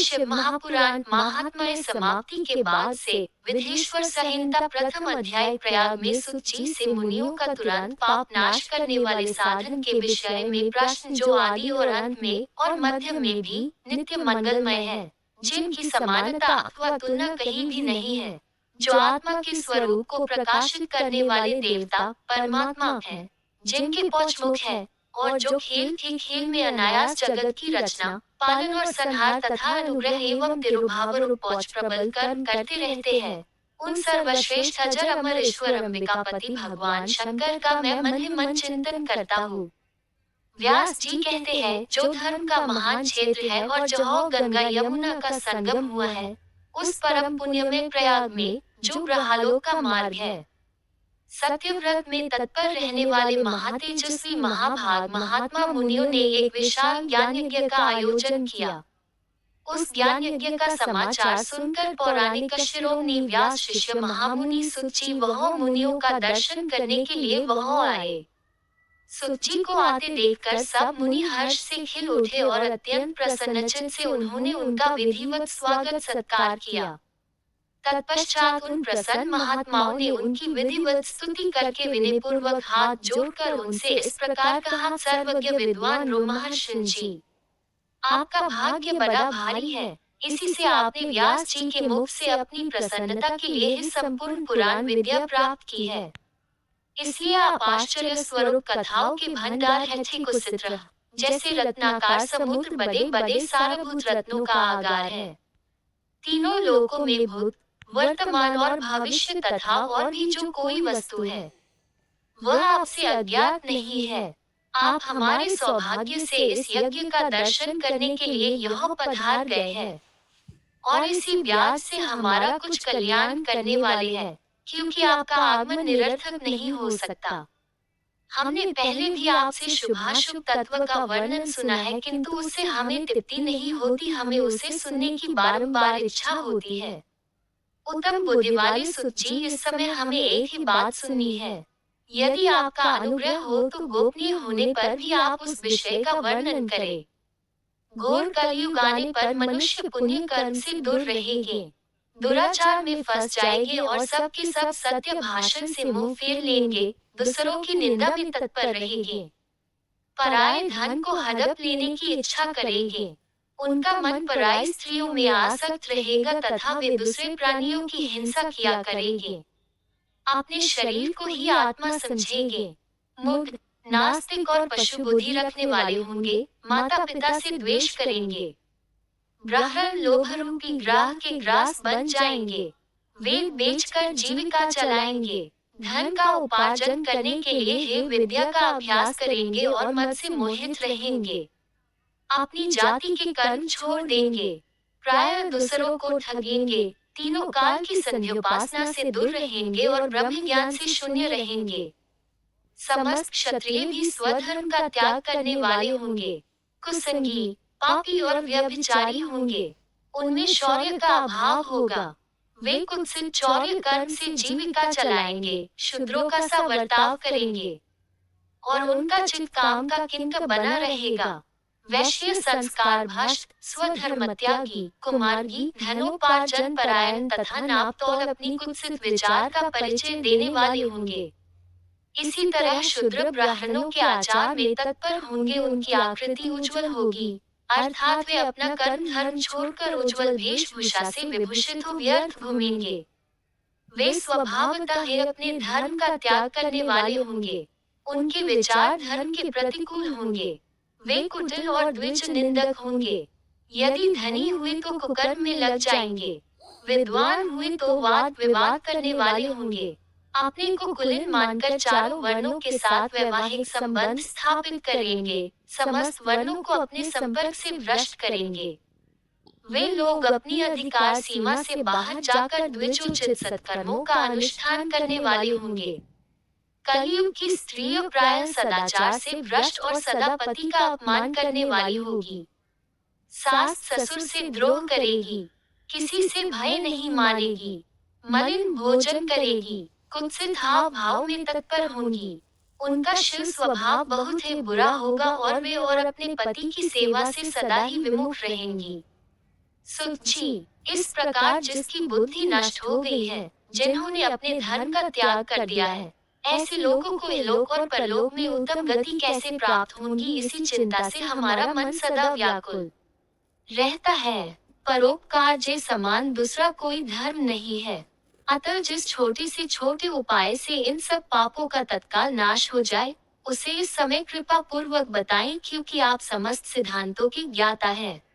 शिव महापुराण महात्म्य समाप्ति के बाद से विधेश्वर संहिता प्रथम अध्याय प्रयाग में सुत जी से मुनियों का तुरंत पाप नाश करने वाले साधन के विषय में प्रश्न जो आदि और अंत में और मध्य में भी नित्य मंगलमय है, जिनकी समानता अथवा तुलना कहीं भी नहीं है, जो आत्मा के स्वरूप को प्रकाशित करने वाले देवता परमात्मा है, जिनके पांच मुख है और जो खेल के खेल में अनायास जगत की रचना पालन और संहार तथा अनुग्रह एवं तिरुभाव रूप पौच प्रबल कर्म करते रहते हैं, उन सर्वश्रेष्ठ अजर अमर ईश्वर अंबिकापति भगवान शंकर का मैं मन ही मन चिंतन करता हूँ। व्यास जी कहते हैं, जो धर्म का महान क्षेत्र है और जहाँ गंगा यमुना का संगम हुआ है, उस परम पुण्य में प्रयाग में जो ब्रह्मलोक का मार्ग है, सत्यव्रत में तत्पर रहने वाले महातेजस्वी महाभाग महात्मा मुनियों ने एक विशाल ज्ञान यज्ञ का आयोजन किया। उस ज्ञान यज्ञ का समाचार सुनकर पौराणिक शिरोमणि व्यास शिष्य महामुनि सुत जी वहाँ मुनियों का दर्शन करने के लिए वहाँ आए। सुत जी को आते देखकर सब मुनि हर्ष से खिल उठे और अत्यंत प्रसन्नचित्त से उन्होंने उनका विधिवत स्वागत सत्कार किया। तत्पश्चात उन प्रसन्न महात्माओं ने उनकी विधिवत स्तुति करके विनयपूर्वक हाथ जोड़कर उनसे इस प्रकार कहा, सर्वज्ञ विद्वान रोमहर्षि जी, आपका भाग्य बड़ा भारी है। इसी से आपने व्यास जी के मुख से अपनी प्रसन्नता के लिए ही संपूर्ण पुराण विद्या प्राप्त की है। इसलिए आप आश्चर्य स्वरूप कथाओं के भंडार है, ठीक उसी तरह जैसे रत्नाकार समुद्र बड़े बड़े सारभूत रत्नों का आगार है। तीनों लोकों में भूत वर्तमान और भविष्य तथा और भी जो कोई वस्तु है, वह आपसे अज्ञात नहीं है। आप हमारे सौभाग्य से इस यज्ञ का दर्शन करने के लिए यहाँ पधार गए हैं और इसी व्यास से हमारा कुछ कल्याण करने वाले हैं, क्योंकि आपका आगमन निरर्थक नहीं हो सकता। हमने पहले भी आपसे शुभाशुभ तत्व का वर्णन सुना है, किंतु उससे हमें तृप्ति नहीं होती, हमें उसे सुनने की बारंबार इच्छा होती है। उत्तम बुद्धि वाले सुत जी, इस समय हमें एक ही बात सुननी है। यदि आपका अनुग्रह हो तो गोपनीय होने पर भी आप उस विषय का वर्णन करें। घोर कलयुग आने पर मनुष्य पुण्य कर्म से दूर रहेंगे, दुराचार में फंस जाएंगे और सबके सब सत्य भाषण से मुंह फेर लेंगे, दूसरों की निंदा में तत्पर रहेंगे, पराये धन को हड़प लेने की इच्छा करेंगे, उनका मन पराई स्त्रियों में आसक्त रहेगा तथा वे दूसरे प्राणियों की हिंसा किया करेंगे, अपने शरीर को ही आत्मा समझेंगे, मूढ़, नास्तिक और पशु बुद्धि रखने वाले होंगे, माता पिता से द्वेष करेंगे, ब्राह्मण लोभ रूपी ग्राह के ग्रास बन जाएंगे, वेद बेचकर जीविका चलाएंगे, धन का उपार्जन करने के लिए हे विद्या का अभ्यास करेंगे और मत से मोहित रहेंगे, अपनी जाति के कर्म छोड़ देंगे, प्रायः दूसरों को ठगेंगे, तीनों काल की संध्योपासना से दूर रहेंगे और ब्रह्म ज्ञान से शून्य रहेंगे। समस्त क्षत्रिय भी स्वधर्म का त्याग करने वाले होंगे, कुसंगी, पापी और व्यभिचारी होंगे, उनमें शौर्य का अभाव होगा, वे कुत्सित चौर्य कर्म से जीविका चलाएंगे, शूद्रों का सा वर्ताव करेंगे और उनका चित्त काम का किंक बना रहेगा। वैश्य संस्कार भ्रष्ट, स्वधर्म त्यागी, कुमार्गी, धनोपार्जन परायण तथा नापतोल अपनी कुत्सित विचार का परिचय देने वाले होंगे। इसी तरह शूद्र ब्राह्मणों के आचार में तत्पर होंगे, उनकी आकृति उज्जवल होगी, अर्थात वे अपना कर्म धर्म छोड़कर उज्जवल वेशभूषा से विभूषित हो व्यर्थ घूमेंगे। वे स्वभावतः ही अपने धर्म का त्याग करने वाले होंगे, उनके विचार धर्म के प्रतिकूल होंगे, वे कुटिल और द्विज निंदक होंगे, यदि धनी हुए तो कुकर्म में लग जाएंगे, विद्वान हुए तो वाद विवाद करने वाले होंगे, अपने को कुलीन मानकर चारों वर्णों के साथ वैवाहिक संबंध स्थापित करेंगे, समस्त वर्णों को अपने संपर्क से भ्रष्ट करेंगे। वे लोग अपनी अधिकार सीमा से बाहर जाकर द्विजोचित सत्कर्मों का अनुष्ठान करने वाले होंगे। कलयुग की स्त्री प्राय सदाचार से भ्रष्ट और सदा पति का अपमान करने वाली होगी, सास ससुर से द्रोह करेगी, किसी से भय नहीं मानेगी, मलिन भोजन करेगी, कुत्सित हाव भाव में तत्पर होंगी, उनका शिव स्वभाव बहुत ही बुरा होगा और वे और अपने पति की सेवा से सदा ही विमुख रहेंगी। सूची। इस प्रकार जिसकी बुद्धि नष्ट हो गई है, जिन्होंने अपने धर्म का त्याग कर दिया है, ऐसे लोगों को इहलोक और परलोक में उत्तम गति कैसे प्राप्त होगी, इसी चिंता से हमारा मन सदा व्याकुल रहता है। परोपकार के समान दूसरा कोई धर्म नहीं है। अतः जिस छोटे से छोटे उपाय से इन सब पापों का तत्काल नाश हो जाए, उसे इस समय कृपा पूर्वक बताएं, क्योंकि आप समस्त सिद्धांतों के ज्ञाता है।